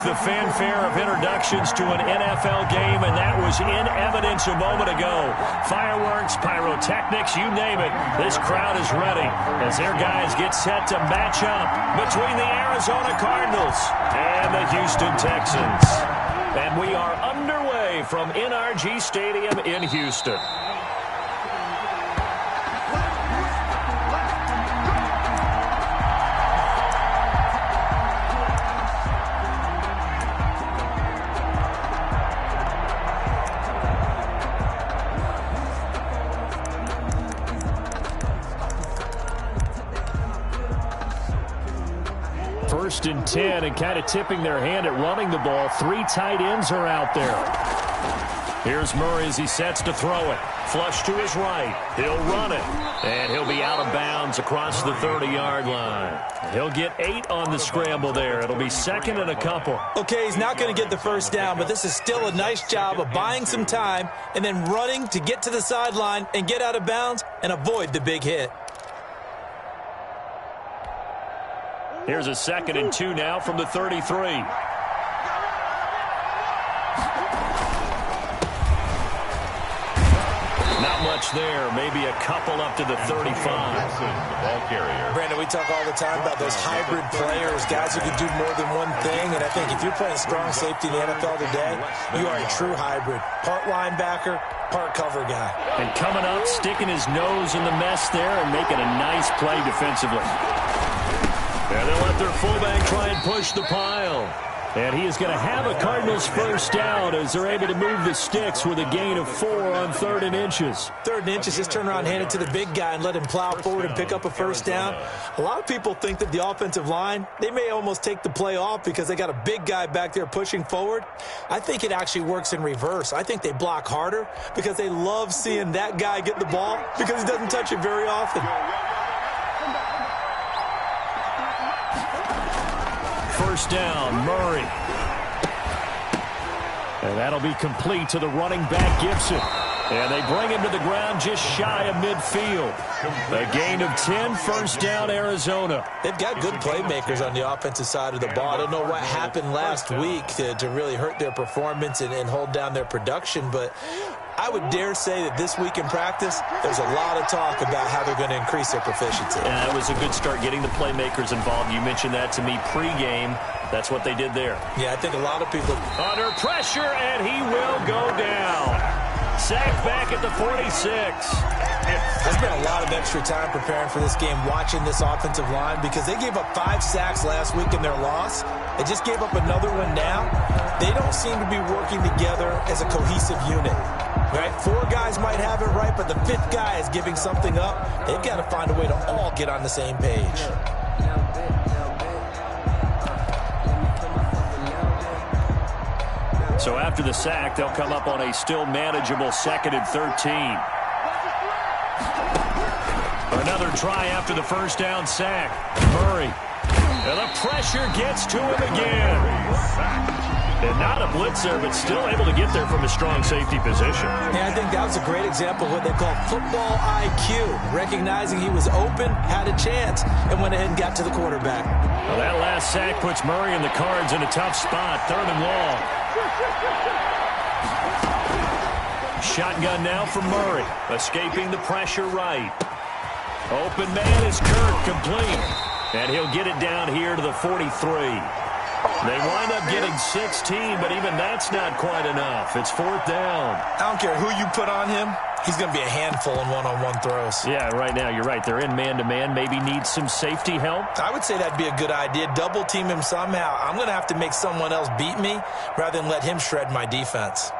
The fanfare of introductions to an NFL game, and that was in evidence a moment ago. Fireworks, pyrotechnics, you name it. This crowd is ready as their guys get set to match up between the Arizona Cardinals and the Houston Texans. And we are underway from NRG Stadium in Houston. First and 10, and kind of tipping their hand at running the ball. 3 tight ends are out there. Here's Murray as he sets to throw it. Flush to his right. He'll run it. And he'll be out of bounds across the 30-yard line. He'll get 8 on the scramble there. It'll be second and a couple. Okay, he's not going to get the first down, but this is still a nice job of buying some time and then running to get to the sideline and get out of bounds and avoid the big hit. Here's a second and 2 now from the 33. Not much there. Maybe a couple up to the 35. Brandon, we talk all the time about those hybrid players, guys who can do more than one thing. And I think if you're playing strong safety in the NFL today, you are a true hybrid. Part linebacker, part cover guy. And coming up, sticking his nose in the mess there and making a nice play defensively. And they'll let their fullback try and push the pile. And he is going to have a Cardinals first down as they're able to move the sticks with a gain of 4 on 3rd and inches. 3rd and inches, just turn around, hand it to the big guy and let him plow forward and pick up a first down. A lot of people think that the offensive line, they may almost take the play off because they got a big guy back there pushing forward. I think it actually works in reverse. I think they block harder because they love seeing that guy get the ball because he doesn't touch it very often. First down, Murray. And that'll be complete to the running back, Gibson. And they bring him to the ground just shy of midfield. A gain of 10, first down, Arizona. They've got good playmakers on the offensive side of the ball. I don't know what happened last week to really hurt their performance and hold down their production, but I would dare say that this week in practice, there's a lot of talk about how they're going to increase their proficiency. Yeah, it was a good start getting the playmakers involved. You mentioned that to me pregame. That's what they did there. Yeah, I think a lot of people... Under pressure, and he will go down. Sacked back at the 46. I spent a lot of extra time preparing for this game, watching this offensive line, because they gave up 5 sacks last week in their loss. They just gave up another one now. They don't seem to be working together as a cohesive unit. Right? 4 guys might have it right, but the 5th guy is giving something up. They've got to find a way to all get on the same page. So after the sack, they'll come up on a still manageable 2nd and 13. Another try after the first down sack. Murray. And the pressure gets to him again. And not a blitzer, but still able to get there from a strong safety position. Yeah, I think that was a great example of what they call football IQ. Recognizing he was open, had a chance, and went ahead and got to the quarterback. Well, that last sack puts Murray and the Cards in a tough spot. 3rd and long. Shotgun now for Murray. Escaping the pressure right. Open man is Kirk, complete. And he'll get it down here to the 43. They wind up getting 16, but even that's not quite enough. It's 4th down. I don't care who you put on him. He's going to be a handful in one-on-one throws. Yeah, right now, you're right. They're in man-to-man. Maybe need some safety help. I would say that'd be a good idea. Double team him somehow. I'm going to have to make someone else beat me rather than let him shred my defense.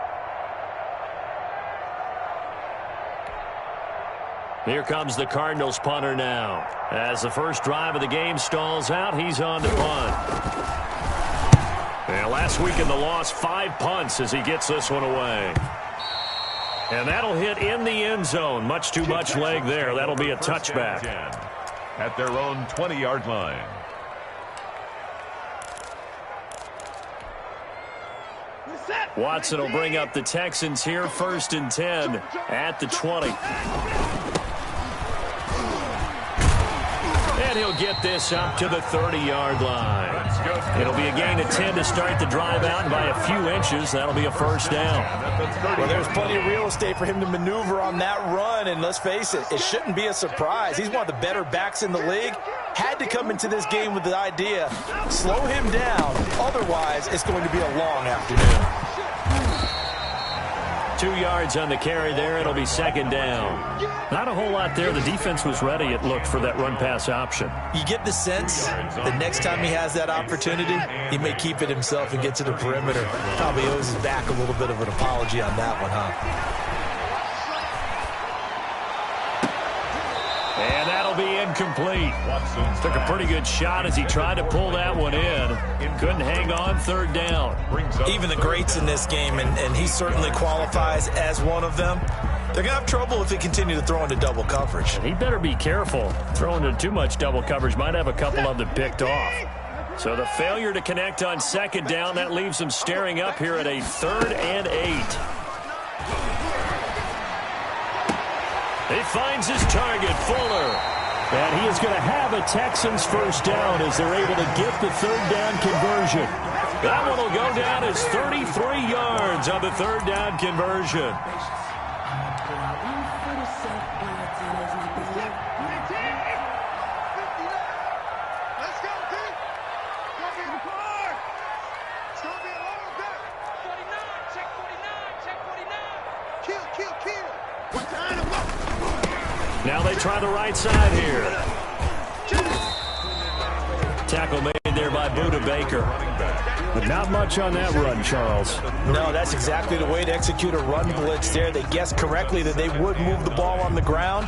Here comes the Cardinals punter now. As the first drive of the game stalls out, he's on to punt. And last week in the loss, 5 punts as he gets this one away. And that'll hit in the end zone. Much too much leg there. That'll be a touchback. At their own 20-yard line. Watson will bring up the Texans here, 1st and 10 at the 20. And he'll get this up to the 30-yard line. Let's go. It'll be a gain of 10 to start the drive out, and by a few inches, that'll be a first down. Well, there's plenty of real estate for him to maneuver on that run, and let's face it, it shouldn't be a surprise. He's one of the better backs in the league. Had to come into this game with the idea, slow him down, otherwise it's going to be a long afternoon. 2 yards on the carry there. It'll be second down. Not a whole lot there. The defense was ready, it looked, for that run-pass option. You get the sense the next time he has that opportunity, he may keep it himself and get to the perimeter. Probably owes his back a little bit of an apology on that one, huh? And that'll be incomplete. Took a pretty good shot as he tried to pull that one in. Couldn't hang on, third down. Even the greats in this game, and he certainly qualifies as one of them, they're going to have trouble if they continue to throw into double coverage. He better be careful. Throwing into too much double coverage might have a couple of them picked off. So the failure to connect on second down, that leaves him staring up here at a 3rd and 8. He finds his target, Fuller. And he is going to have a Texans first down as they're able to get the third down conversion. That one will go down as 33 yards on the third down conversion. Now they try the right side here. Tackle made there by Budda Baker. But not much on that run, Charles. No, that's exactly the way to execute a run blitz there. They guessed correctly that they would move the ball on the ground,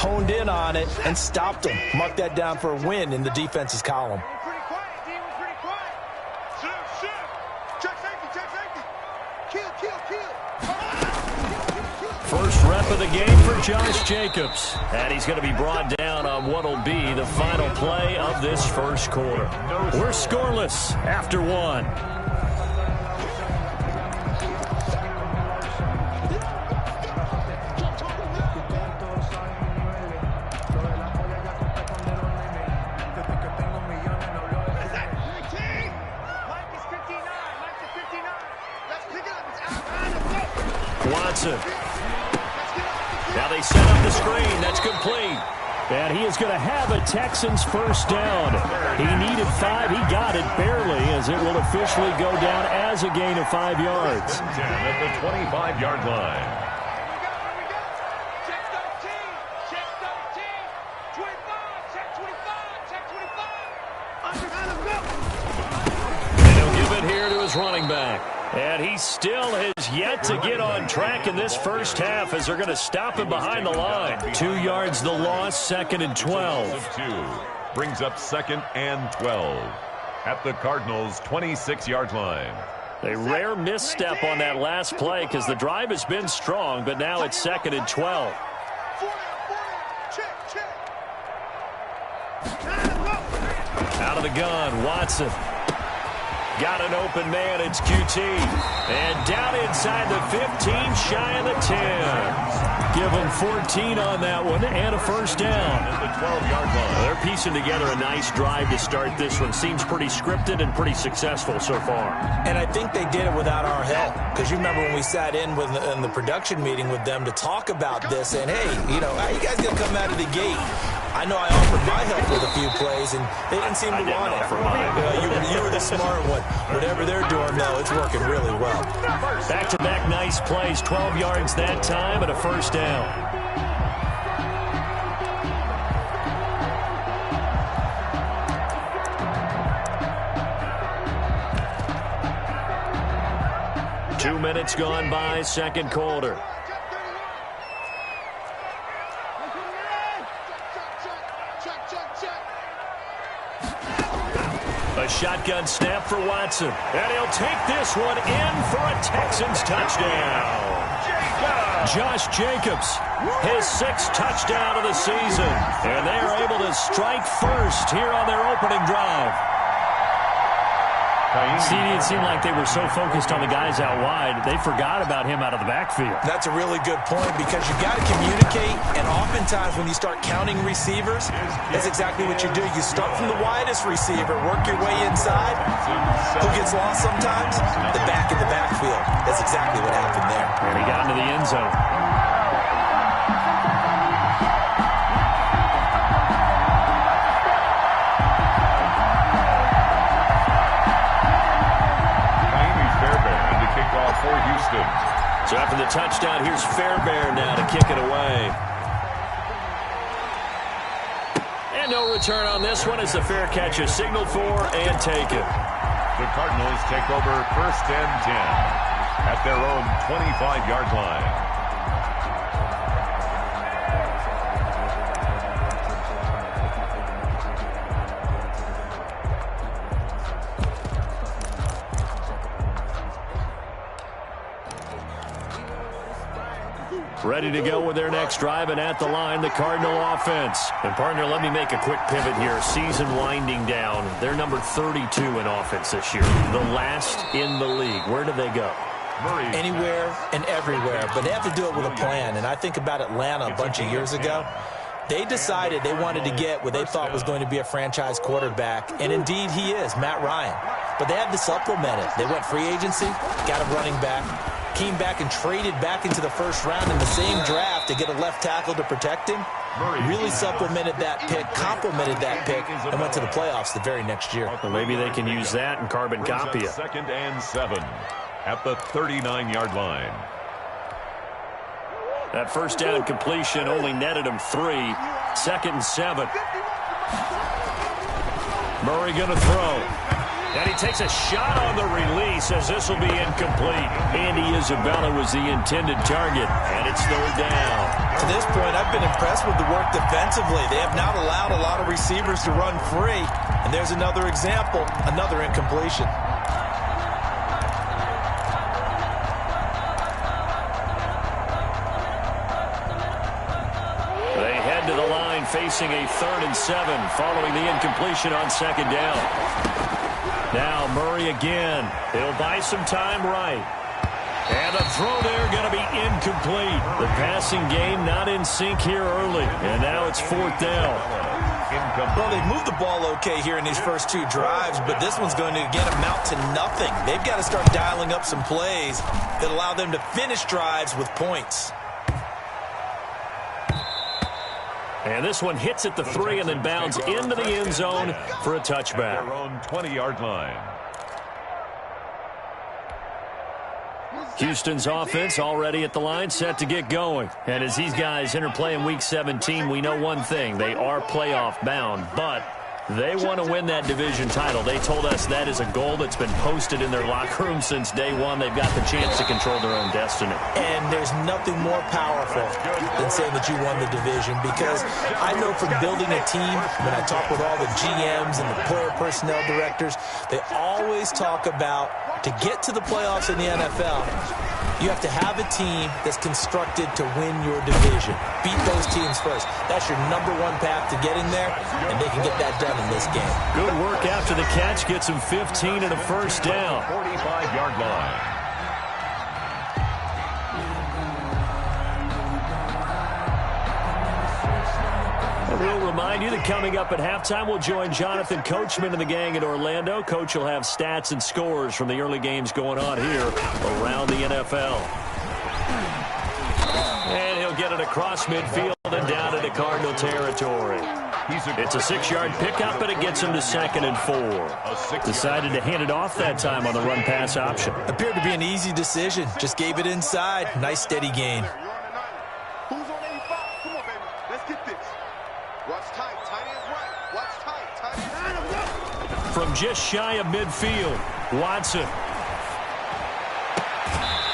honed in on it, and stopped them. Mark that down for a win in the defense's column. First rep of the game for Josh Jacobs. And he's going to be brought down on what will be the final play of this first quarter. We're scoreless after one. Watson. Now they set up the screen. That's complete. And he is going to have a Texans first down. He needed 5. He got it barely, as it will officially go down as a gain of 5 yards. At the 25-yard line. And he'll give it here to his running back. And he still has yet to get on track in this first half as they're going to stop him behind the line. 2 yards the loss, 2nd and 12. 2 brings up 2nd and 12 at the Cardinals' 26-yard line. A rare misstep on that last play because the drive has been strong, but now it's 2nd and 12. Out of the gun, Watson. Got an open man, it's QT. And down inside the 15, shy of the 10. Give them 14 on that one and a first down. At the 12-yard line. They're piecing together a nice drive to start this one. Seems pretty scripted and pretty successful so far. And I think they did it without our help. Because you remember when we sat in the production meeting with them to talk about this. And, hey, you know, how you guys going to come out of the gate? I know I offered my help with a few plays, and they didn't seem to want it. You were the smart one. Whatever they're doing, though, it's working really well. Back-to-back nice plays, 12 yards that time and a first down. Two minutes gone by, second quarter. A shotgun snap for Watson. And he'll take this one in for a Texans touchdown. Josh Jacobs, his 6th touchdown of the season. And they are able to strike first here on their opening drive. CD, it seemed like they were so focused on the guys out wide, they forgot about him out of the backfield. That's a really good point because you've got to communicate, and oftentimes when you start counting receivers, that's exactly what you do. You start from the widest receiver, work your way inside. Who gets lost sometimes? The back in the backfield. That's exactly what happened there. And he got into the end zone. For Houston. So after the touchdown, here's Fairbairn now to kick it away. And no return on this one as the fair catch is signaled for and taken. The Cardinals take over 1st and 10 at their own 25-yard line. Ready to go with their next drive, and at the line, the Cardinal offense. And, partner, let me make a quick pivot here. Season winding down. They're number 32 in offense this year. The last in the league. Where do they go? Anywhere and everywhere, but they have to do it with a plan. And I think about Atlanta a bunch of years ago. They decided they wanted to get what they thought was going to be a franchise quarterback, and indeed he is, Matt Ryan. But they had to supplement it. They went free agency, got a running back, came back and traded back into the first round in the same draft to get a left tackle to protect him. Really supplemented that pick, complemented that pick, and went to the playoffs the very next year. Well, maybe they can use that and carbon copy it. 2nd and 7 at the 39-yard line. That first down completion only netted him 3. 2nd and 7. Murray going to throw. And he takes a shot on the release as this will be incomplete. Andy Isabella was the intended target, and it's 3rd down. To this point, I've been impressed with the work defensively. They have not allowed a lot of receivers to run free. And there's another example, another incompletion. They head to the line facing a 3rd and 7 following the incompletion on 2nd down. Now Murray again. He'll buy some time right. And the throw there going to be incomplete. The passing game not in sync here early. And now it's 4th down. Well, they've moved the ball okay here in these first 2 drives, but this one's going to, again, amount to nothing. They've got to start dialing up some plays that allow them to finish drives with points. And this one hits at the 3 and then bounds into the end zone for a touchback. Their own 20-yard line. Houston's offense already at the line, set to get going. And as these guys interplay in Week 17, we know one thing. They are playoff bound, but they want to win that division title. They told us that is a goal that's been posted in their locker room since day one. They've got the chance to control their own destiny. And there's nothing more powerful than saying that you won the division, because I know from building a team, when I talk with all the GMs and the player personnel directors, they always talk about, to get to the playoffs in the NFL, you have to have a team that's constructed to win your division. Beat those teams first. That's your #1 path to getting there, and they can get that done in this game. Good work after the catch. Gets him 15 and a first down. 45-yard line. We'll remind you that coming up at halftime, we'll join Jonathan Coachman and the gang in Orlando. Coach will have stats and scores from the early games going on here around the NFL. And he'll get it across midfield and down into Cardinal territory. It's a 6-yard pickup, but it gets him to 2nd and 4. Decided to hand it off that time on the run-pass option. Appeared to be an easy decision. Just gave it inside. Nice, steady gain. From just shy of midfield, Watson.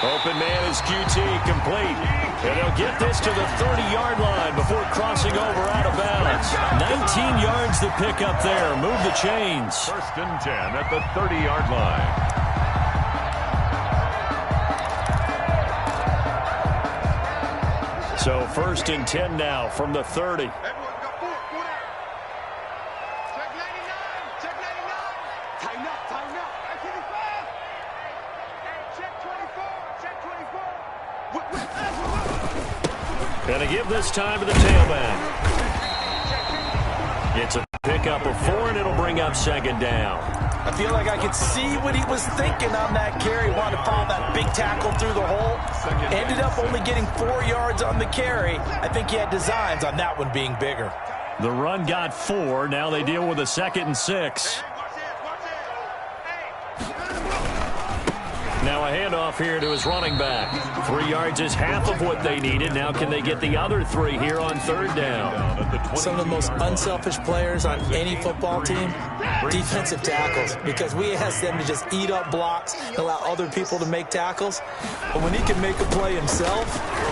Open man is QT, complete. And they'll get this to the 30-yard line before crossing over out of bounds. 19 yards to pick up there. Move the chains. 1st and 10 at the 30-yard line. So 1st and 10 now from the 30. Going to give this time to the tailback. It's a pickup of 4, and it'll bring up second down. I feel like I could see what he was thinking on that carry. Wanted to follow that big tackle through the hole. Ended up only getting 4 yards on the carry. I think he had designs on that one being bigger. The run got 4. Now they deal with a 2nd and 6. Now a handoff here to his running back. 3 yards is half of what they needed. Now can they get the other 3 here on 3rd down? Some of the most unselfish players on any football team, defensive tackles, because we ask them to just eat up blocks and allow other people to make tackles. But when he can make a play himself,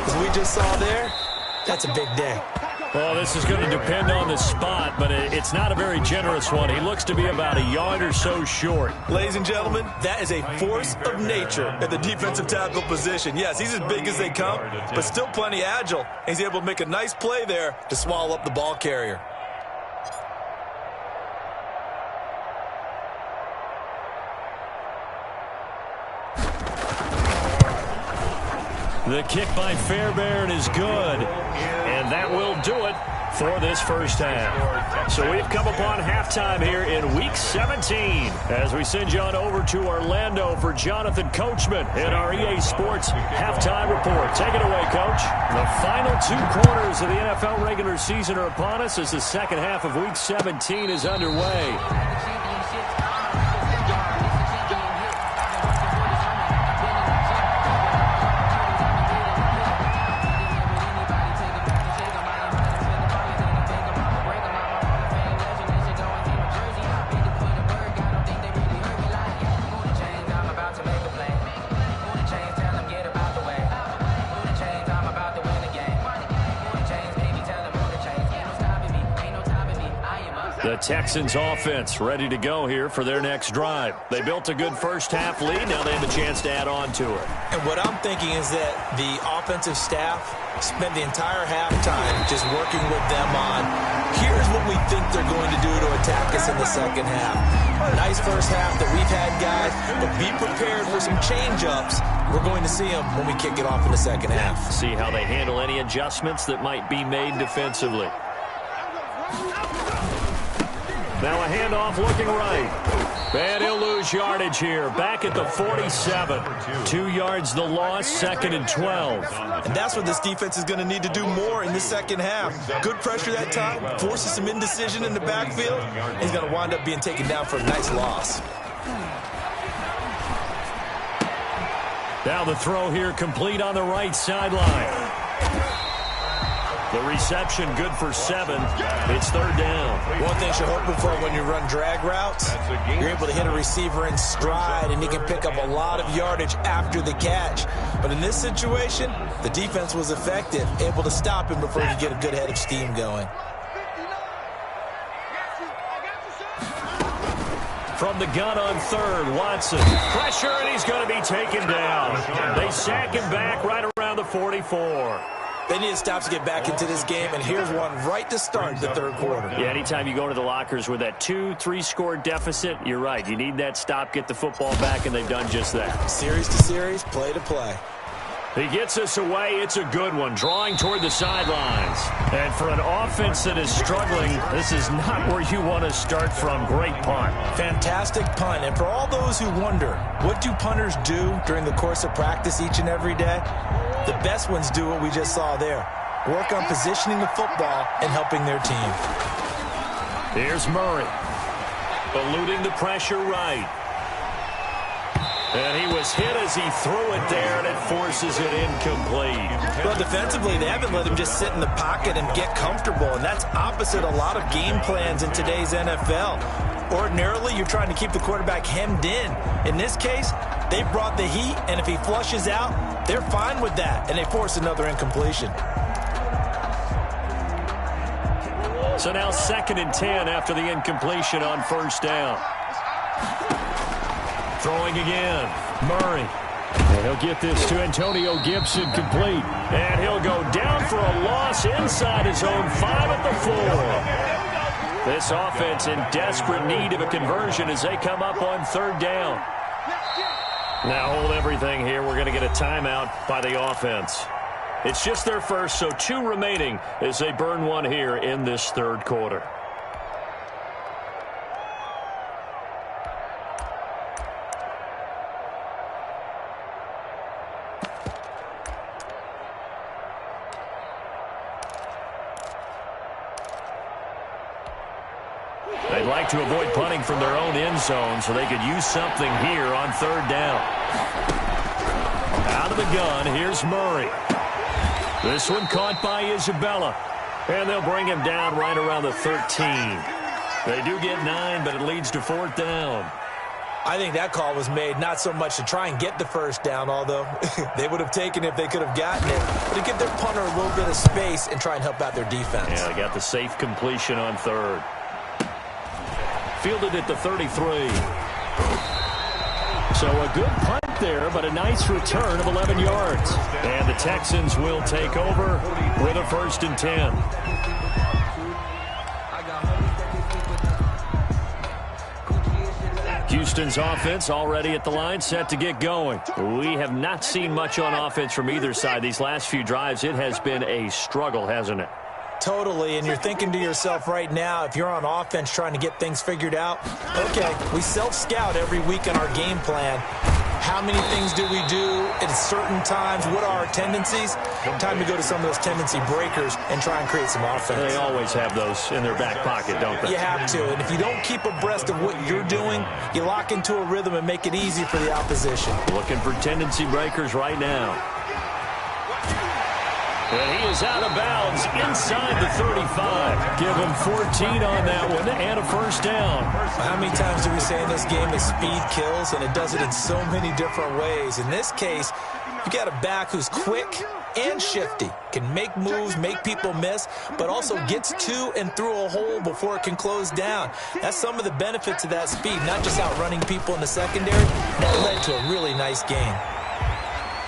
as we just saw there, that's a big day. Well, this is going to depend on the spot, but it's not a very generous one. He looks to be about a yard or so short. Ladies and gentlemen, that is a force of nature at the defensive tackle position. Yes, he's as big as they come, but still plenty agile. He's able to make a nice play there to swallow up the ball carrier. The kick by Fairbairn is good, and that will do it for this first half. So we've come upon halftime here in Week 17 as we send you on over to Orlando for Jonathan Coachman in our EA Sports Halftime Report. Take it away, Coach. The final 2 quarters of the NFL regular season are upon us as the second half of Week 17 is underway. The Texans offense ready to go here for their next drive. They built a good first half lead. Now they have a chance to add on to it. And what I'm thinking is that the offensive staff spent the entire halftime just working with them on, here's what we think they're going to do to attack us in the second half. Nice first half that we've had, guys, but be prepared for some change-ups. We're going to see them when we kick it off in the second half. See how they handle any adjustments that might be made defensively. Now a handoff looking right. And he'll lose yardage here. Back at the 47. 2 yards the loss, 2nd and 12. And that's what this defense is going to need to do more in the second half. Good pressure that time, forces some indecision in the backfield. He's going to wind up being taken down for a nice loss. Now the throw here complete on the right sideline. The reception good for 7. It's 3rd down. One thing you're hoping for when you run drag routes, you're able to hit a receiver in stride, and he can pick up a lot of yardage after the catch. But in this situation, the defense was effective, able to stop him before he could get a good head of steam going. From the gun on 3rd, Watson. Pressure, and he's going to be taken down. They sack him back right around the 44. They need to stop to get back into this game, and here's one right to start the 3rd quarter. Yeah, anytime you go to the lockers with that 2-3 score deficit, you're right. You need that stop, get the football back, and they've done just that. Series to series, play to play. He gets us away. It's a good one, drawing toward the sidelines. And for an offense that is struggling, this is not where you want to start from. Great punt. Fantastic punt. And for all those who wonder, what do punters do during the course of practice each and every day? The best ones do what we just saw there. Work on positioning the football and helping their team. Here's Murray. Eluding the pressure right. And he was hit as he threw it there, and it forces it incomplete. Well, defensively, they haven't let him just sit in the pocket and get comfortable, and that's opposite a lot of game plans in today's NFL. Ordinarily, you're trying to keep the quarterback hemmed in. In this case, they brought the heat, and if he flushes out, they're fine with that, and they force another incompletion. So now 2nd and 10 after the incompletion on 1st down. Throwing again, Murray. And he'll get this to Antonio Gibson complete. And he'll go down for a loss inside his own 5 at the 4. This offense in desperate need of a conversion as they come up on 3rd down. Now hold everything here. We're going to get a timeout by the offense. It's just their first, so 2 remaining as they burn one here in this third quarter. They'd like to avoid punting from their own end zone so they could use something here on third down. Out of the gun, here's Murray. This one caught by Isabella. And they'll bring him down right around the 13. They do get 9, but it leads to 4th down. I think that call was made not so much to try and get the first down, although they would have taken it if they could have gotten it, but to give their punter a little bit of space and try and help out their defense. Yeah, they got the safe completion on third. Fielded at the 33. So a good punt there, but a nice return of 11 yards. And the Texans will take over with a 1st and 10. Houston's offense already at the line, set to get going. We have not seen much on offense from either side. These last few drives, it has been a struggle, hasn't it? Totally, and you're thinking to yourself right now, if you're on offense trying to get things figured out, okay, we self-scout every week in our game plan. How many things do we do at certain times? What are our tendencies? Time to go to some of those tendency breakers and try and create some offense. They always have those in their back pocket, don't they? You have to, and if you don't keep abreast of what you're doing, you lock into a rhythm and make it easy for the opposition. Looking for tendency breakers right now. And he is out of bounds inside the 35. Give him 14 on that one and a 1st down. How many times do we say in this game that speed kills, and it does it in so many different ways? In this case, you got a back who's quick and shifty, can make moves, make people miss, but also gets to and through a hole before it can close down. That's some of the benefits of that speed, not just outrunning people in the secondary. That led to a really nice game.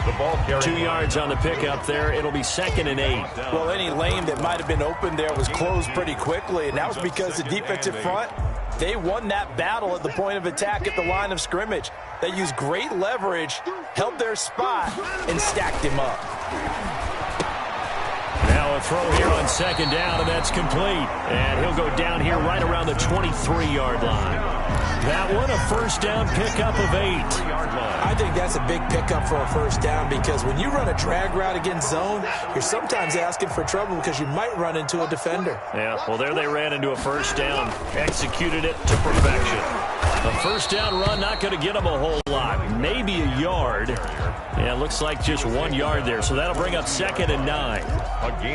The ball 2 yards on the pickup there. It'll be 2nd and 8. Well, any lane that might have been open there was closed pretty quickly, and that was because the defensive front, they won that battle at the point of attack at the line of scrimmage. They used great leverage, held their spot, and stacked him up. Now a throw here on 2nd down, and that's complete. And he'll go down here right around the 23-yard line. That one, a 1st down pickup of 8. I think that's a big pickup for a 1st down because when you run a drag route against zone, you're sometimes asking for trouble because you might run into a defender. Yeah, well, there they ran into a 1st down, executed it to perfection. A 1st down run, not going to get them a whole lot, maybe a yard. Yeah, it looks like just 1 yard there, so that'll bring up 2nd and 9.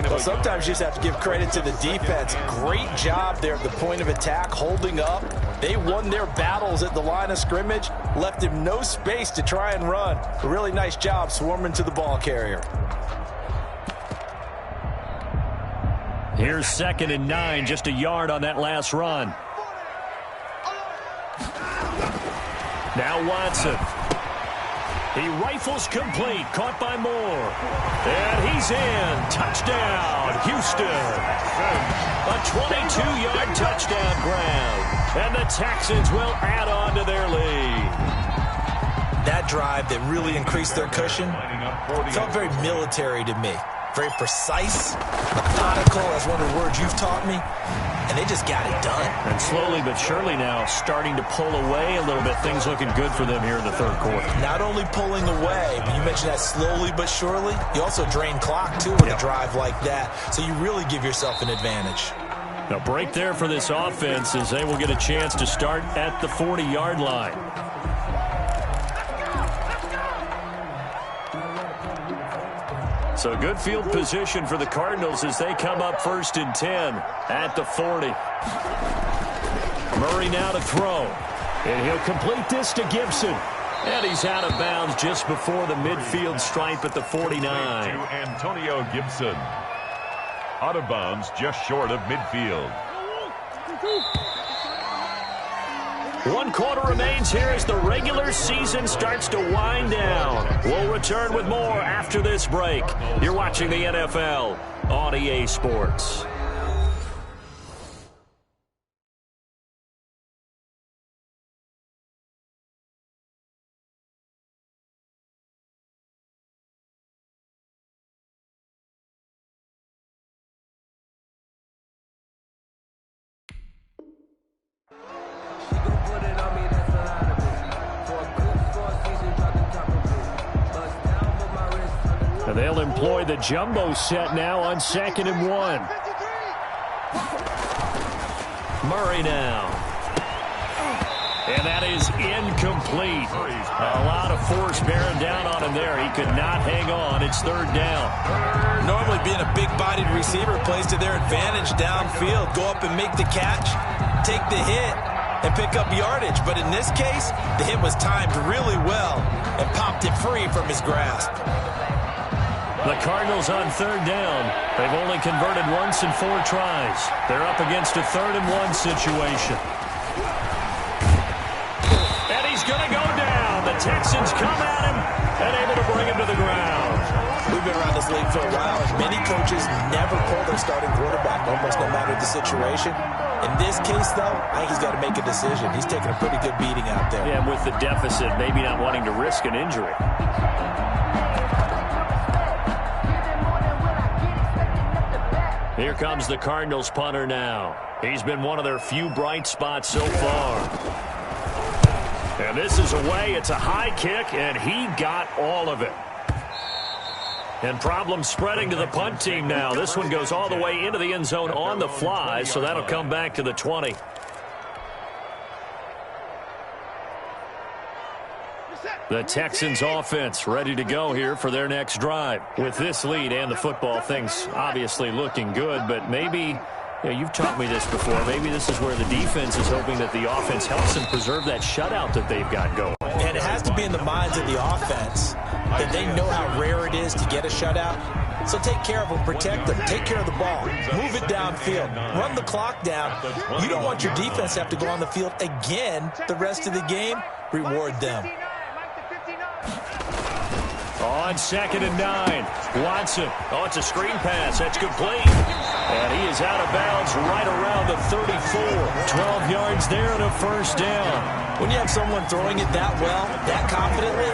Well, sometimes you just have to give credit to the defense. Great job there at the point of attack, holding up. They won their battles at the line of scrimmage, left him no space to try and run. A really nice job swarming to the ball carrier. Here's 2nd and 9, just a yard on that last run. Now Watson. He rifles complete, caught by Moore. And he's in. Touchdown, Houston. A 22-yard touchdown grab. And the Texans will add on to their lead. That drive that really increased their cushion felt very military to me. Very precise, methodical, that's one of the words you've taught me. And they just got it done. And slowly but surely now starting to pull away a little bit. Things looking good for them here in the third quarter. Not only pulling away, but you mentioned that slowly but surely. You also drain clock, too, with a drive like that. So you really give yourself an advantage. A break there for this offense as they will get a chance to start at the 40-yard line. So good field position for the Cardinals as they come up 1st and 10 at the 40. Murray now to throw. And he'll complete this to Gibson. And he's out of bounds just before the midfield stripe at the 49. To Antonio Gibson. Out of bounds just short of midfield. 1 quarter remains here as the regular season starts to wind down. We'll return with more after this break. You're watching the NFL on EA Sports. And they'll employ the jumbo set now on 2nd and 1. Murray now. And that is incomplete. A lot of force bearing down on him there. He could not hang on. It's 3rd down. Normally being a big-bodied receiver plays to their advantage downfield. Go up and make the catch, take the hit, and pick up yardage. But in this case, the hit was timed really well and popped it free from his grasp. The Cardinals on 3rd down. They've only converted once in 4 tries. They're up against a 3rd and 1 situation. And he's going to go down. The Texans come at him and able to bring him to the ground. We've been around this league for a while, and many coaches never pull their starting quarterback, almost no matter the situation. In this case, though, I think he's got to make a decision. He's taking a pretty good beating out there. Yeah, with the deficit, maybe not wanting to risk an injury. Here comes the Cardinals punter now. He's been one of their few bright spots so far. And this is away. It's a high kick, and he got all of it. And problems spreading to the punt team now. This one goes all the way into the end zone on the fly, so that'll come back to the 20. The Texans offense ready to go here for their next drive. With this lead and the football, things obviously looking good, but maybe, you've taught me this before, maybe this is where the defense is hoping that the offense helps them preserve that shutout that they've got going. And it has to be in the minds of the offense that they know how rare it is to get a shutout. So take care of them, protect them, take care of the ball, move it downfield, run the clock down. You don't want your defense to have to go on the field again the rest of the game. Reward them. On 2nd and 9, Watson. Oh, it's a screen pass. That's complete. And he is out of bounds right around the 34. 12 yards there and a 1st down. When you have someone throwing it that well, that confidently,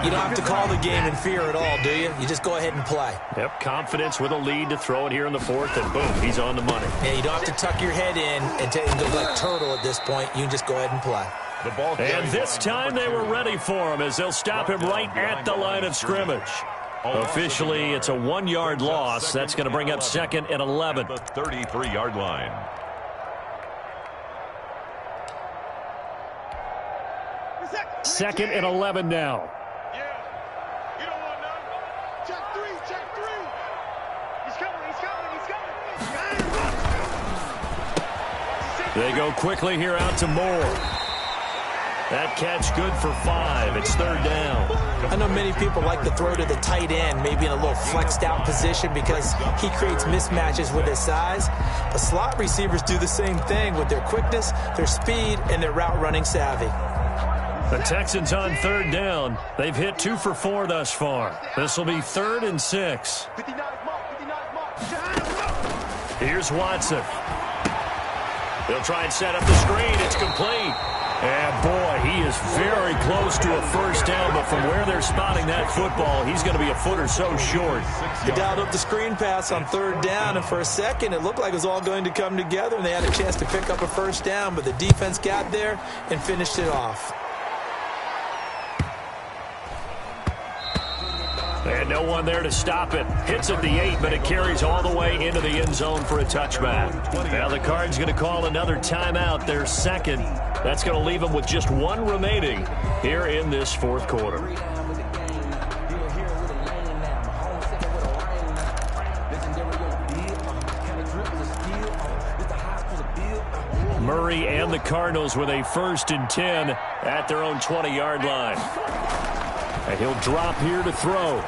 you don't have to call the game in fear at all, do you? You just go ahead and play. Yep, confidence with a lead to throw it here in the 4th, and boom, he's on the money. Yeah, you don't have to tuck your head in and go like turtle at this point. You can just go ahead and play. And this time they were ready for him as they'll stop him right at the line of scrimmage. Officially, it's a 1-yard loss. That's going to bring up 2nd and 11. The 33-yard line. Second and 11 now. They go quickly here out to Moore. That catch good for 5. It's 3rd down. I know many people like to throw to the tight end, maybe in a little flexed out position because he creates mismatches with his size. But slot receivers do the same thing with their quickness, their speed, and their route running savvy. The Texans on 3rd down. They've hit 2 for 4 thus far. This will be 3rd and 6. Here's Watson. They'll try and set up the screen. It's complete. And, boy, he is very close to a 1st down, but from where they're spotting that football, he's going to be a foot or so short. They dialed up the screen pass on 3rd down, and for a second it looked like it was all going to come together, and they had a chance to pick up a 1st down, but the defense got there and finished it off. And no one there to stop it. Hits at the 8, but it carries all the way into the end zone for a touchback. Now the Cards going to call another timeout, their 2nd. That's going to leave them with just 1 remaining here in this 4th quarter. Murray and the Cardinals with a 1st and 10 at their own 20-yard line. And he'll drop here to throw.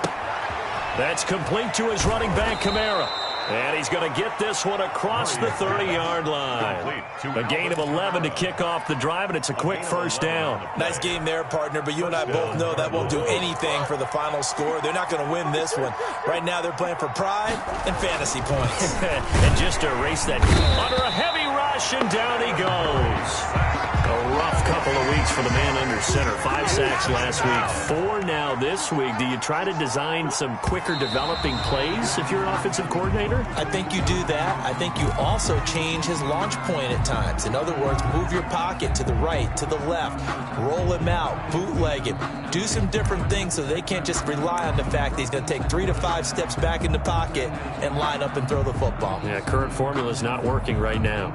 That's complete to his running back, Kamara. And he's going to get this one across the 30-yard line. A gain of 11 to kick off the drive, and it's a quick 1st down. Nice game there, partner, but you and I both know that won't do anything for the final score. They're not going to win this one. Right now they're playing for pride and fantasy points. And just to erase that under a heavy rush, and down he goes. A rough couple of weeks for the man under center. 5 sacks last week, 4 now this week. Do you try to design some quicker developing plays if you're an offensive coordinator? I think you do that. I think you also change his launch point at times. In other words, move your pocket to the right, to the left, roll him out, bootleg him, do some different things so they can't just rely on the fact that he's going to take 3 to 5 steps back in the pocket and line up and throw the football. Yeah, current formula is not working right now.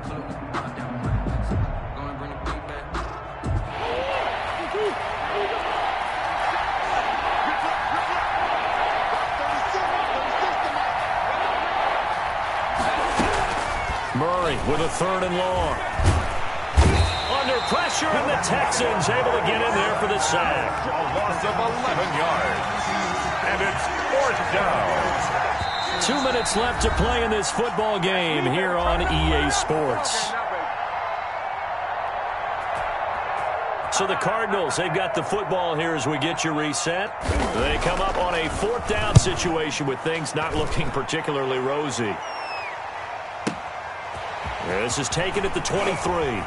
Murray with a 3rd and long. Under pressure, and the Texans able to get in there for the sack. A loss of 11 yards. And it's 4th down. 2 minutes left to play in this football game here on EA Sports. So the Cardinals, they've got the football here as we get you reset. They come up on a 4th down situation with things not looking particularly rosy. This is taken at the 23.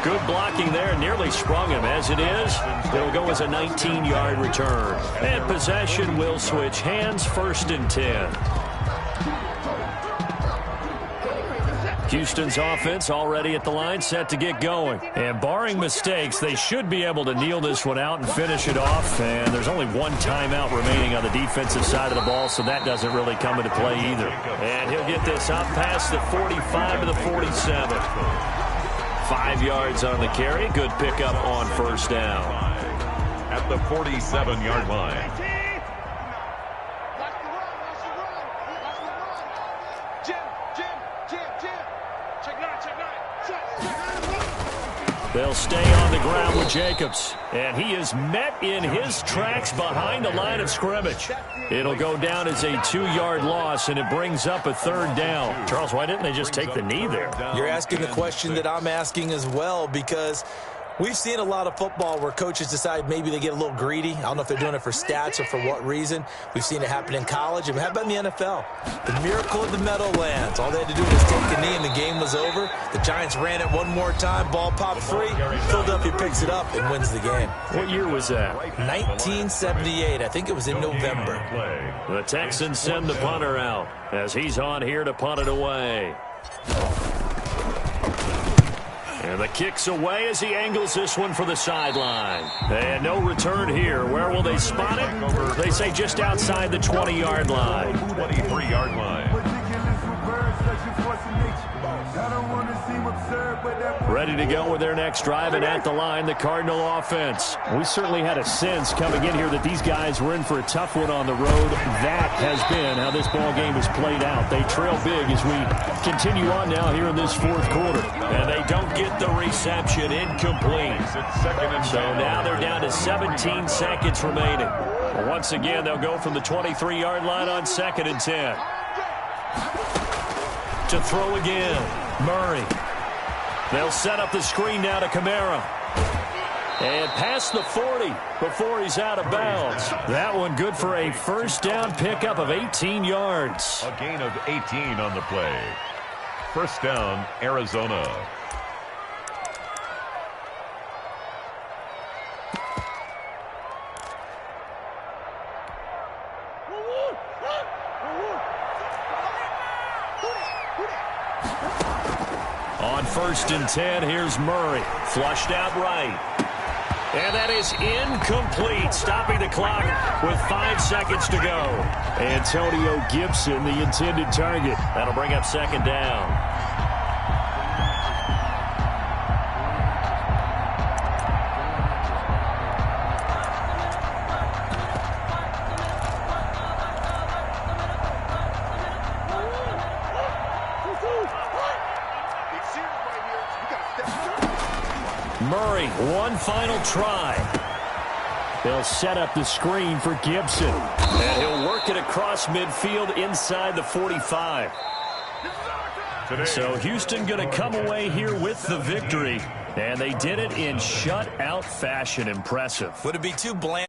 Good blocking there, nearly sprung him. As it is, it'll go as a 19-yard return. And possession will switch hands, 1st and 10. Houston's offense already at the line, set to get going. And barring mistakes, they should be able to kneel this one out and finish it off. And there's only one timeout remaining on the defensive side of the ball, so that doesn't really come into play either. And he'll get this up past the 45 to the 47. 5 yards on the carry. Good pickup on 1st down. At the 47-yard line. They'll stay on the ground with Jacobs. And he is met in his tracks behind the line of scrimmage. It'll go down as a 2-yard loss, and it brings up a 3rd down. Charles, why didn't they just take the knee there? You're asking the question that I'm asking as well, because we've seen a lot of football where coaches decide maybe they get a little greedy. I don't know if they're doing it for stats or for what reason. We've seen it happen in college. And how about in the NFL? The miracle of the Meadowlands. All they had to do was take a knee and the game was over. The Giants ran it one more time. Ball popped free. Philadelphia picks it up and wins the game. What year was that? 1978. I think it was in November. The Texans send the punter out as he's on here to punt it away. And the kick's away as he angles this one for the sideline. And no return here. Where will they spot it? They say just outside the 20-yard line. 23-yard line. Ready to go with their next drive, and at the line, the Cardinal offense. We certainly had a sense coming in here that these guys were in for a tough one on the road. That has been how this ball game has played out. They trail big as we continue on now here in this 4th quarter. And they don't get the reception. Incomplete. So now they're down to 17 seconds remaining. Once again, they'll go from the 23-yard line on 2nd and 10. To throw again, Murray. They'll set up the screen now to Kamara. And past the 40 before he's out of bounds. That one good for a 1st down pickup of 18 yards. A gain of 18 on the play. 1st down, Arizona. On 1st and 10, here's Murray. Flushed out right. And that is incomplete, stopping the clock with 5 seconds to go. Antonio Gibson, the intended target. That'll bring up 2nd down. Murray, one final try. They'll set up the screen for Gibson. And he'll work it across midfield inside the 45. So Houston going to come away here with the victory. And they did it in shutout fashion. Impressive. Would it be too bland?